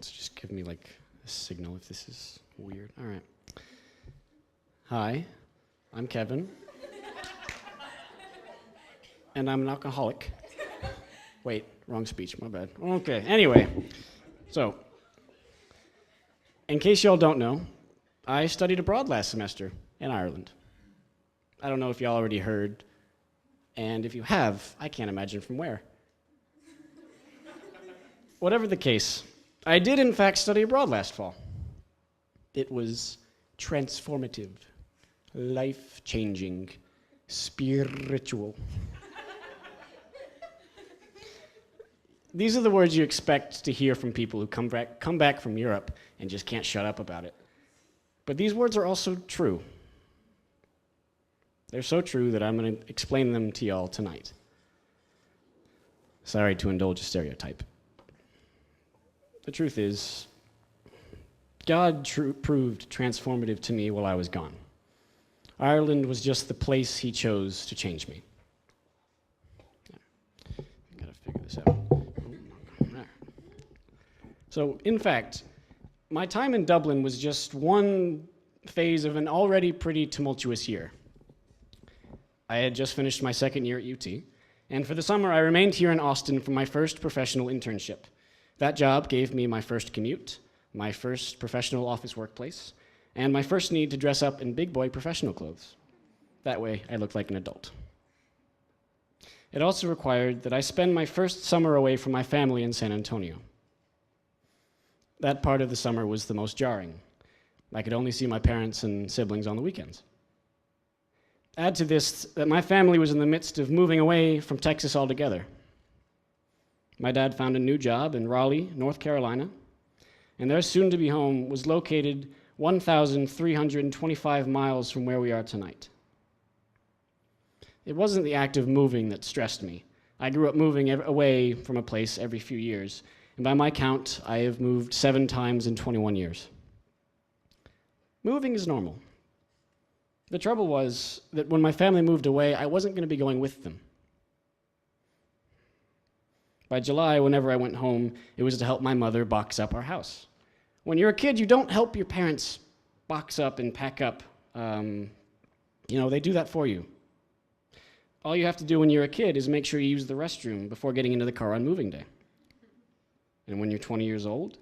So just give me like a signal if this is weird. All right. Hi, I'm Kevin. And I'm an alcoholic. Wait, wrong speech, my bad. Okay, anyway. So, in case y'all don't know, I studied abroad last semester in Ireland. I don't know if y'all already heard, and if you have, I can't imagine from where. Whatever the case, I did in fact study abroad last fall. It was transformative, life-changing, spiritual. These are the words you expect to hear from people who come back from Europe and just can't shut up about it. But these words are also true. They're so true that I'm going to explain them to y'all tonight. Sorry to indulge a stereotype. The truth is, God proved transformative to me while I was gone. Ireland was just the place he chose to change me. I've got to figure this out. So, in fact, my time in Dublin was just one phase of an already pretty tumultuous year. I had just finished my second year at UT, and for the summer I remained here in Austin for my first professional internship. That job gave me my first commute, my first professional office workplace, and my first need to dress up in big boy professional clothes. That way I looked like an adult. It also required that I spend my first summer away from my family in San Antonio. That part of the summer was the most jarring. I could only see my parents and siblings on the weekends. Add to this that my family was in the midst of moving away from Texas altogether. My dad found a new job in Raleigh, North Carolina, and their soon-to-be home was located 1,325 miles from where we are tonight. It wasn't the act of moving that stressed me. I grew up moving away from a place every few years, and by my count, I have moved 7 times in 21 years. Moving is normal. The trouble was that when my family moved away, I wasn't going to be going with them. By July, whenever I went home, it was to help my mother box up our house. When you're a kid, you don't help your parents box up and pack up. They do that for you. All you have to do when you're a kid is make sure you use the restroom before getting into the car on moving day. And when you're 20 years old,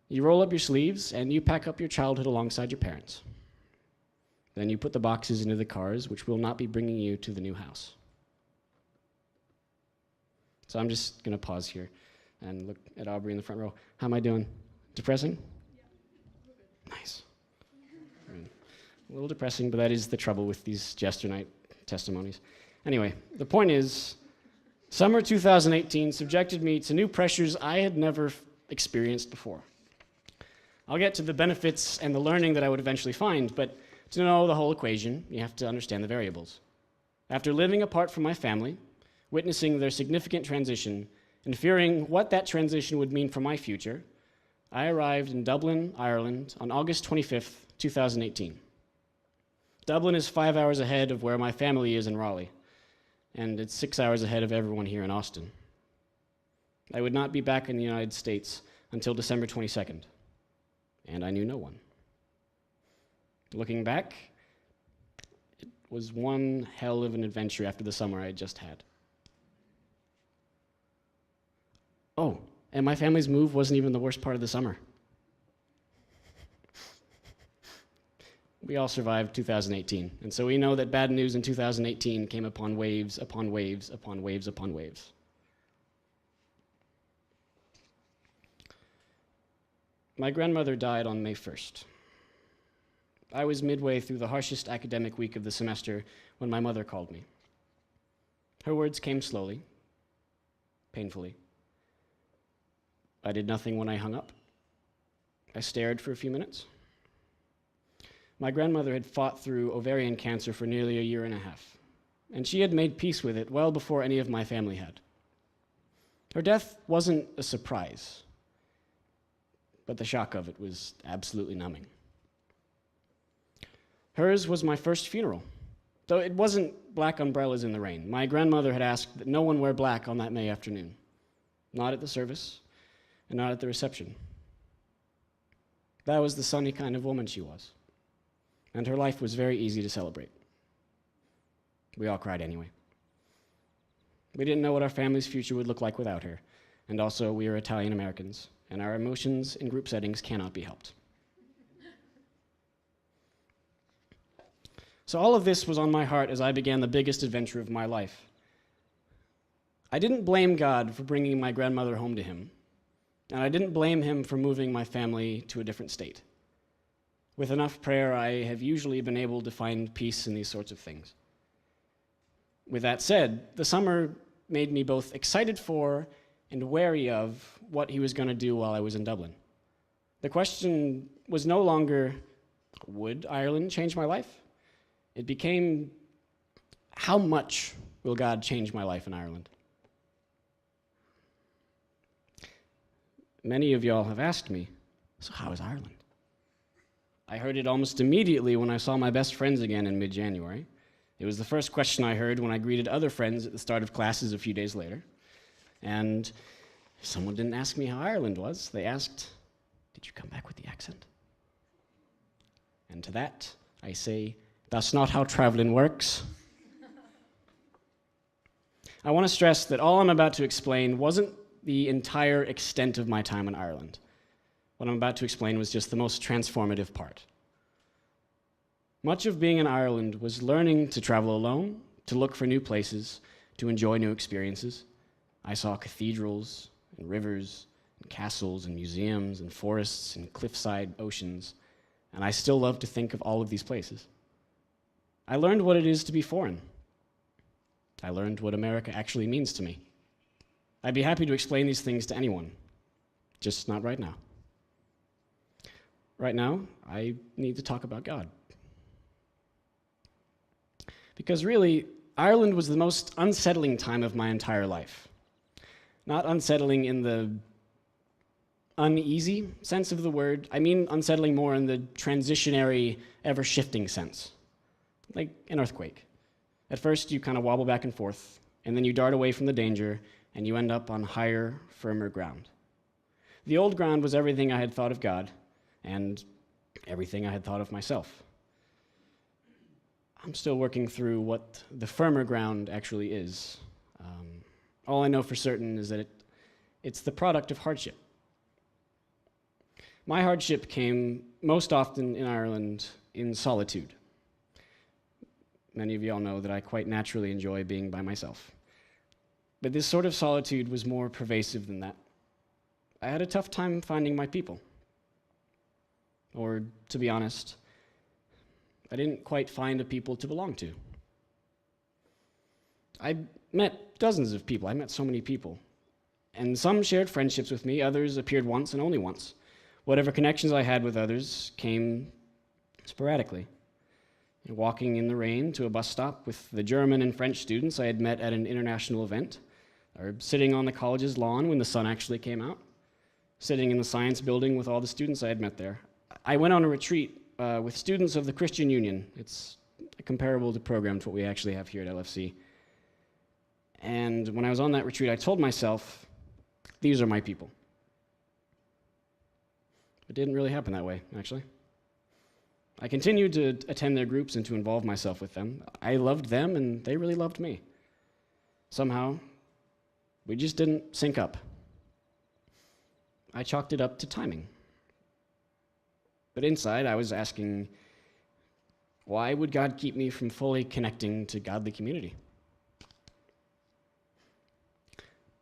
you roll up your sleeves and you pack up your childhood alongside your parents. Then you put the boxes into the cars, which will not be bringing you to the new house. So I'm just going to pause here and look at Aubrey in the front row. How am I doing? Depressing? Yeah. Nice. A little depressing, but that is the trouble with these Jester Night testimonies. Anyway, the point is, summer 2018 subjected me to new pressures I had never experienced before. I'll get to the benefits and the learning that I would eventually find, but to know the whole equation, you have to understand the variables. After living apart from my family, witnessing their significant transition, and fearing what that transition would mean for my future, I arrived in Dublin, Ireland on August 25th, 2018. Dublin is 5 hours ahead of where my family is in Raleigh, and it's 6 hours ahead of everyone here in Austin. I would not be back in the United States until December 22nd, and I knew no one. Looking back, it was one hell of an adventure after the summer I had just had. Oh, and my family's move wasn't even the worst part of the summer. We all survived 2018, and so we know that bad news in 2018 came upon waves upon waves upon waves upon waves. My grandmother died on May 1st. I was midway through the harshest academic week of the semester when my mother called me. Her words came slowly, painfully. I did nothing when I hung up. I stared for a few minutes. My grandmother had fought through ovarian cancer for nearly a year and a half, and she had made peace with it well before any of my family had. Her death wasn't a surprise, but the shock of it was absolutely numbing. Hers was my first funeral, though it wasn't black umbrellas in the rain. My grandmother had asked that no one wear black on that May afternoon, not at the service and not at the reception. That was the sunny kind of woman she was. And her life was very easy to celebrate. We all cried anyway. We didn't know what our family's future would look like without her. And also, we are Italian Americans, and our emotions in group settings cannot be helped. So all of this was on my heart as I began the biggest adventure of my life. I didn't blame God for bringing my grandmother home to him, and I didn't blame him for moving my family to a different state. With enough prayer, I have usually been able to find peace in these sorts of things. With that said, the summer made me both excited for and wary of what he was going to do while I was in Dublin. The question was no longer, would Ireland change my life? It became, how much will God change my life in Ireland? Many of y'all have asked me, so how is Ireland? I heard it almost immediately when I saw my best friends again in mid-January. It was the first question I heard when I greeted other friends at the start of classes a few days later. And someone didn't ask me how Ireland was. They asked, did you come back with the accent? And to that, I say, that's not how traveling works. I want to stress that all I'm about to explain wasn't the entire extent of my time in Ireland. What I'm about to explain was just the most transformative part. Much of being in Ireland was learning to travel alone, to look for new places, to enjoy new experiences. I saw cathedrals and rivers and castles and museums and forests and cliffside oceans, and I still love to think of all of these places. I learned what it is to be foreign. I learned what America actually means to me. I'd be happy to explain these things to anyone, just not right now. Right now, I need to talk about God. Because really, Ireland was the most unsettling time of my entire life. Not unsettling in the uneasy sense of the word. I mean unsettling more in the transitionary, ever-shifting sense. Like an earthquake. At first, you kind of wobble back and forth, and then you dart away from the danger, and you end up on higher, firmer ground. The old ground was everything I had thought of God, and everything I had thought of myself. I'm still working through what the firmer ground actually is. All I know for certain is that it's the product of hardship. My hardship came most often in Ireland in solitude. Many of y'all know that I quite naturally enjoy being by myself. But this sort of solitude was more pervasive than that. I had a tough time finding my people. Or, to be honest, I didn't quite find a people to belong to. I met dozens of people. I met so many people. And some shared friendships with me, others appeared once and only once. Whatever connections I had with others came sporadically. Walking in the rain to a bus stop with the German and French students I had met at an international event, or sitting on the college's lawn when the sun actually came out, sitting in the science building with all the students I had met there. I went on a retreat with students of the Christian Union. It's comparable to program to what we actually have here at LFC. And when I was on that retreat, I told myself, these are my people. It didn't really happen that way, actually. I continued to attend their groups and to involve myself with them. I loved them, and they really loved me. Somehow, we just didn't sync up. I chalked it up to timing. But inside, I was asking, why would God keep me from fully connecting to godly community?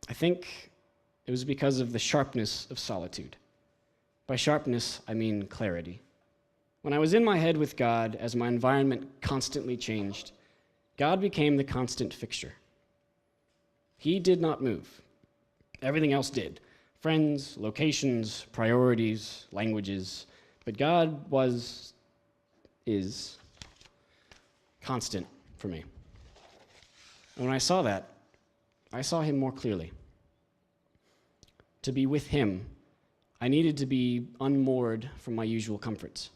I think it was because of the sharpness of solitude. By sharpness, I mean clarity. When I was in my head with God, as my environment constantly changed, God became the constant fixture. He did not move. Everything else did. Friends, locations, priorities, languages. But God is constant for me. And when I saw that, I saw him more clearly. To be with him, I needed to be unmoored from my usual comforts.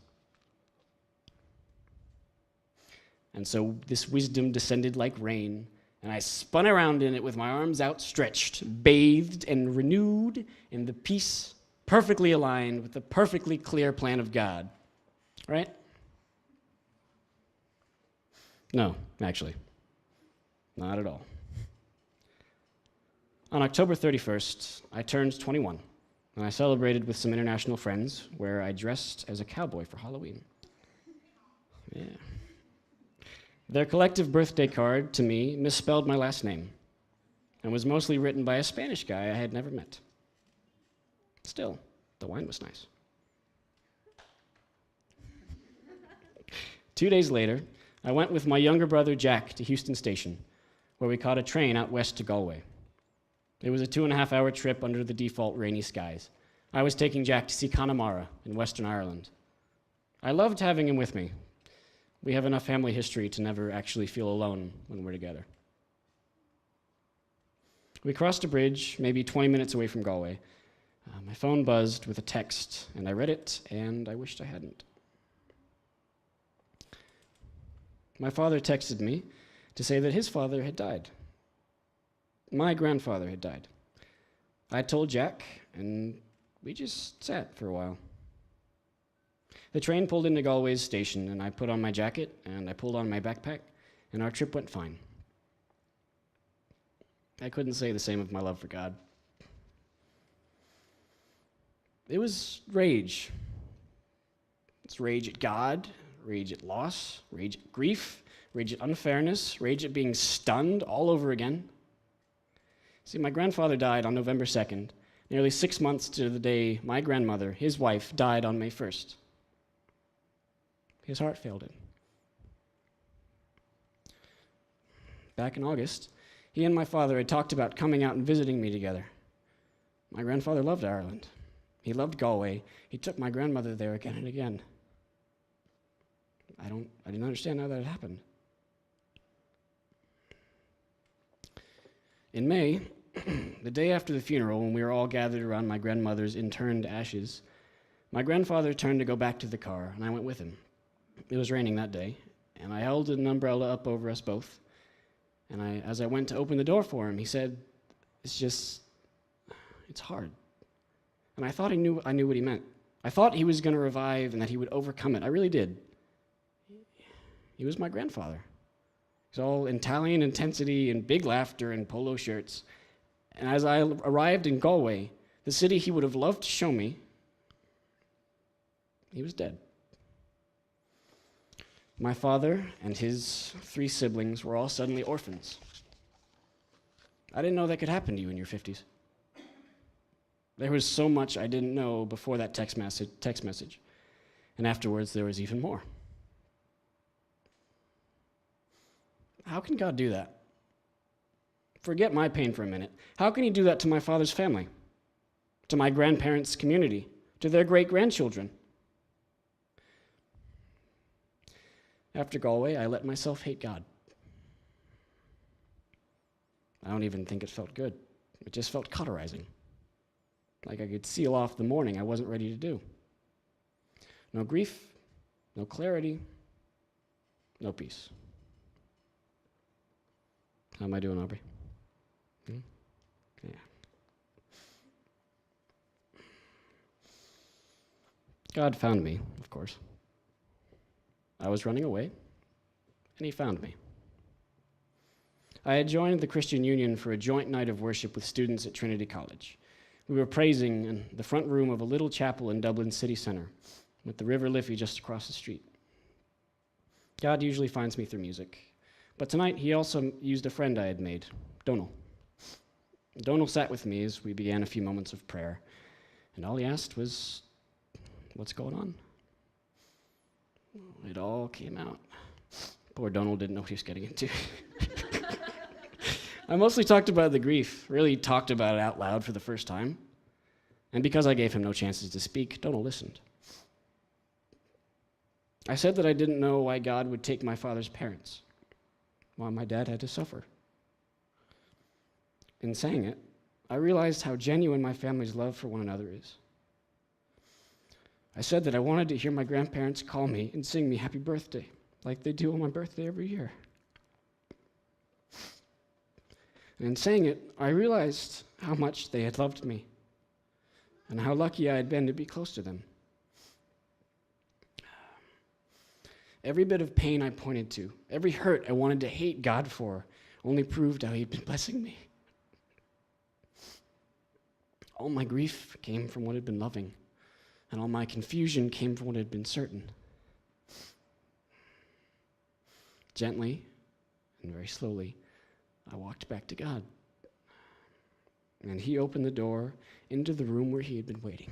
And so this wisdom descended like rain, and I spun around in it with my arms outstretched, bathed and renewed in the peace perfectly aligned with the perfectly clear plan of God, right? No, actually, not at all. On October 31st, I turned 21, and I celebrated with some international friends where I dressed as a cowboy for Halloween. Yeah. Their collective birthday card to me misspelled my last name and was mostly written by a Spanish guy I had never met. Still, the wine was nice. 2 days later, I went with my younger brother Jack to Houston Station, where we caught a train out west to Galway. It was a 2.5-hour trip under the default rainy skies. I was taking Jack to see Connemara in Western Ireland. I loved having him with me. We have enough family history to never actually feel alone when we're together. We crossed a bridge, maybe 20 minutes away from Galway. My phone buzzed with a text, and I read it, and I wished I hadn't. My father texted me to say that his father had died. My grandfather had died. I told Jack, and we just sat for a while. The train pulled into Galway's station, and I put on my jacket, and I pulled on my backpack, and our trip went fine. I couldn't say the same of my love for God. It was rage. It's rage at God, rage at loss, rage at grief, rage at unfairness, rage at being stunned all over again. See, my grandfather died on November 2nd, nearly 6 months to the day my grandmother, his wife, died on May 1st. His heart failed him. Back in August, he and my father had talked about coming out and visiting me together. My grandfather loved Ireland. He loved Galway. He took my grandmother there again and again. I didn't understand how that had happened. In May, the day after the funeral, when we were all gathered around my grandmother's interned ashes, my grandfather turned to go back to the car, and I went with him. It was raining that day, and I held an umbrella up over us both. And as I went to open the door for him, he said, it's hard. And I thought I knew what he meant. I thought he was going to revive and that he would overcome it. I really did. He was my grandfather. He's all Italian intensity and big laughter and polo shirts. And as I arrived in Galway, the city he would have loved to show me, he was dead. My father and his 3 siblings were all suddenly orphans. I didn't know that could happen to you in your 50s. There was so much I didn't know before that text message. And afterwards, there was even more. How can God do that? Forget my pain for a minute. How can he do that to my father's family, to my grandparents' community, to their great-grandchildren? After Galway, I let myself hate God. I don't even think it felt good. It just felt cauterizing. Like I could seal off the morning I wasn't ready to do. No grief, no clarity, no peace. How am I doing, Aubrey? Yeah. God found me, of course. I was running away, and he found me. I had joined the Christian Union for a joint night of worship with students at Trinity College. We were praising in the front room of a little chapel in Dublin city center, with the River Liffey just across the street. God usually finds me through music, but tonight he also used a friend I had made, Donal. Donal sat with me as we began a few moments of prayer, and all he asked was, "What's going on?" It all came out. Poor Donal didn't know what he was getting into. I mostly talked about the grief, really talked about it out loud for the first time. And because I gave him no chances to speak, Donal listened. I said that I didn't know why God would take my father's parents, why my dad had to suffer. In saying it, I realized how genuine my family's love for one another is. I said that I wanted to hear my grandparents call me and sing me happy birthday, like they do on my birthday every year. And in saying it, I realized how much they had loved me. and how lucky I had been to be close to them. Every bit of pain I pointed to, every hurt I wanted to hate God for, only proved how he'd been blessing me. All my grief came from what had been loving, and all my confusion came from what had been certain. Gently and very slowly, I walked back to God, and he opened the door into the room where he had been waiting.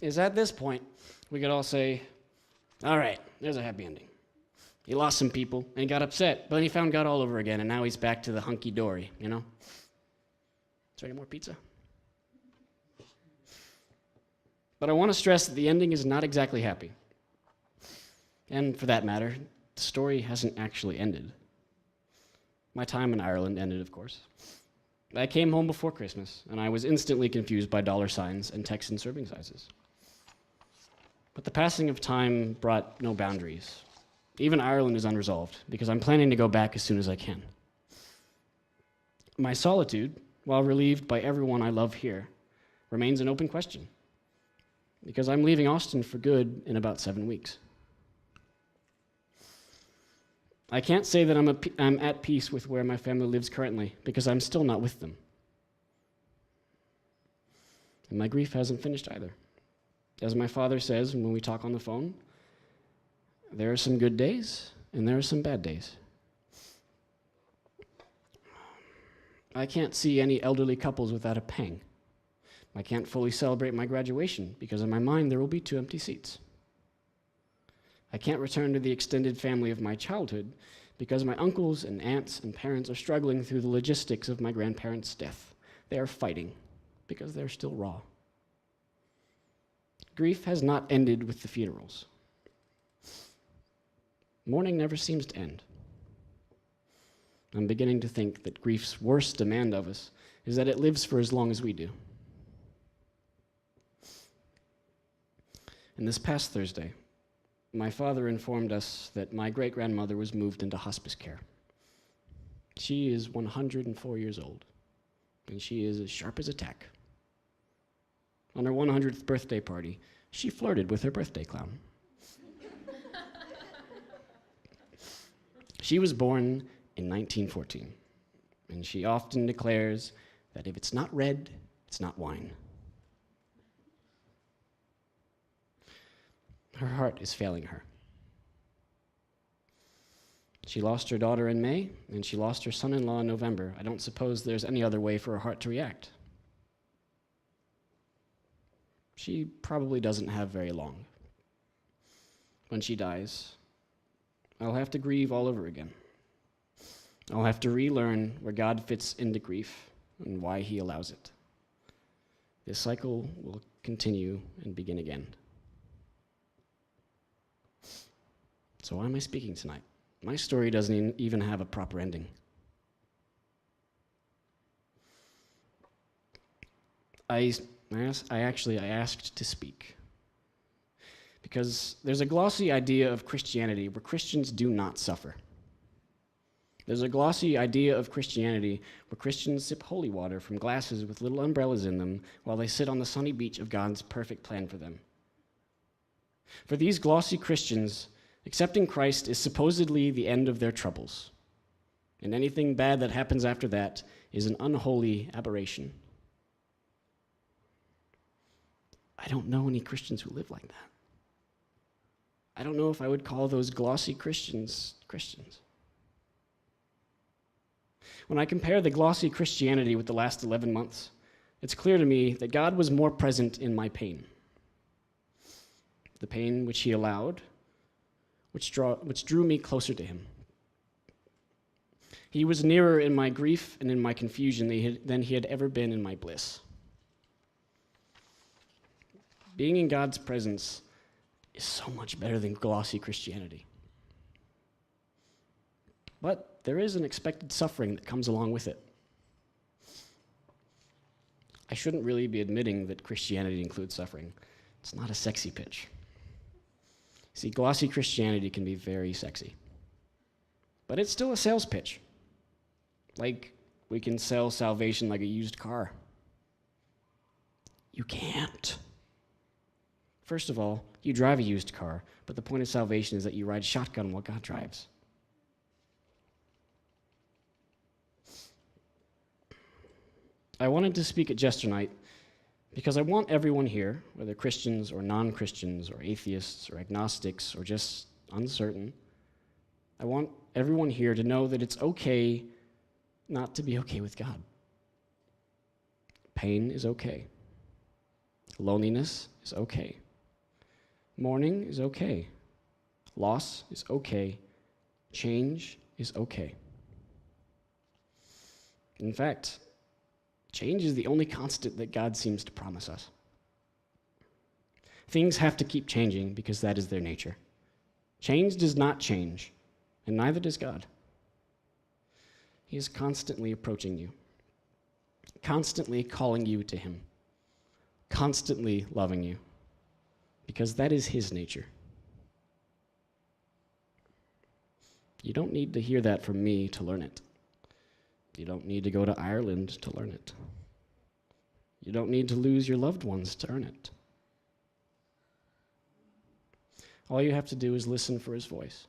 Is at this point, we could all say, all right, there's a happy ending. He lost some people, and he got upset, but then he found God all over again, and now he's back to the hunky-dory, you know? Is there any more pizza? But I want to stress that the ending is not exactly happy. And for that matter, the story hasn't actually ended. My time in Ireland ended, of course. I came home before Christmas, and I was instantly confused by dollar signs and Texan serving sizes. But the passing of time brought no boundaries. Even Ireland is unresolved, because I'm planning to go back as soon as I can. My solitude, while relieved by everyone I love here, remains an open question, because I'm leaving Austin for good in about 7 weeks. I can't say that I'm at peace with where my family lives currently, because I'm still not with them. And my grief hasn't finished either. As my father says when we talk on the phone, there are some good days, and there are some bad days. I can't see any elderly couples without a pang. I can't fully celebrate my graduation, because in my mind there will be 2 empty seats. I can't return to the extended family of my childhood, because my uncles and aunts and parents are struggling through the logistics of my grandparents' death. They are fighting, because they're still raw. Grief has not ended with the funerals. Mourning never seems to end. I'm beginning to think that grief's worst demand of us is that it lives for as long as we do. And this past Thursday, my father informed us that my great-grandmother was moved into hospice care. She is 104 years old, and she is as sharp as a tack. On her 100th birthday party, she flirted with her birthday clown. She was born in 1914, and she often declares that if it's not red, it's not wine. Her heart is failing her. She lost her daughter in May, and she lost her son-in-law in November. I don't suppose there's any other way for her heart to react. She probably doesn't have very long. When she dies, I'll have to grieve all over again. I'll have to relearn where God fits into grief and why he allows it. This cycle will continue and begin again. So why am I speaking tonight? My story doesn't even have a proper ending. I asked to speak because there's a glossy idea of Christianity where Christians do not suffer. There's a glossy idea of Christianity where Christians sip holy water from glasses with little umbrellas in them while they sit on the sunny beach of God's perfect plan for them. For these glossy Christians, accepting Christ is supposedly the end of their troubles, and anything bad that happens after that is an unholy aberration. I don't know any Christians who live like that. I don't know if I would call those glossy Christians Christians. When I compare the glossy Christianity with the last 11 months, it's clear to me that God was more present in my pain. The pain which he allowed, which drew me closer to him. He was nearer in my grief and in my confusion than he had ever been in my bliss. Being in God's presence is so much better than glossy Christianity. But there is an expected suffering that comes along with it. I shouldn't really be admitting that Christianity includes suffering. It's not a sexy pitch. See, glossy Christianity can be very sexy. But it's still a sales pitch. Like we can sell salvation like a used car. You can't. First of all, you drive a used car, but the point of salvation is that you ride shotgun while God drives. I wanted to speak at Jester Night because I want everyone here, whether Christians or non-Christians or atheists or agnostics or just uncertain, I want everyone here to know that it's okay not to be okay with God. Pain is okay. Loneliness is okay. Mourning is okay. Loss is okay. Change is okay. In fact, change is the only constant that God seems to promise us. Things have to keep changing because that is their nature. Change does not change, and neither does God. He is constantly approaching you, constantly calling you to him, constantly loving you, because that is his nature. You don't need to hear that from me to learn it. You don't need to go to Ireland to learn it. You don't need to lose your loved ones to earn it. All you have to do is listen for his voice,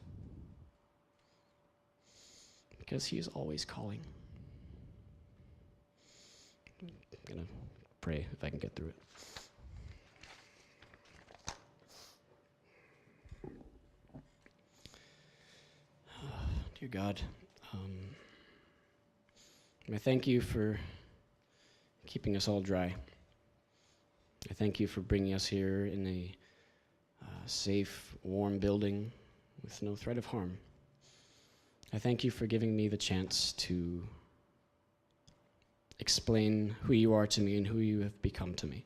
because he is always calling. I'm going to pray if I can get through it. Dear God, I thank you for keeping us all dry. I thank you for bringing us here in a safe, warm building with no threat of harm. I thank you for giving me the chance to explain who you are to me and who you have become to me,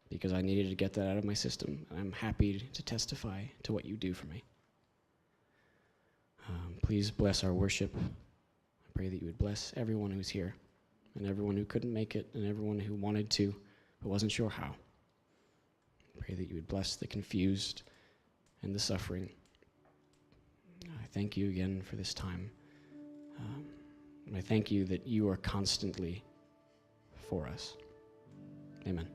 because I needed to get that out of my system. I'm happy to testify to what you do for me. Please bless our worship. I pray that you would bless everyone who's here, and everyone who couldn't make it, and everyone who wanted to but wasn't sure how. I pray that you would bless the confused and the suffering. I thank you again for this time. I thank you that you are constantly for us. Amen.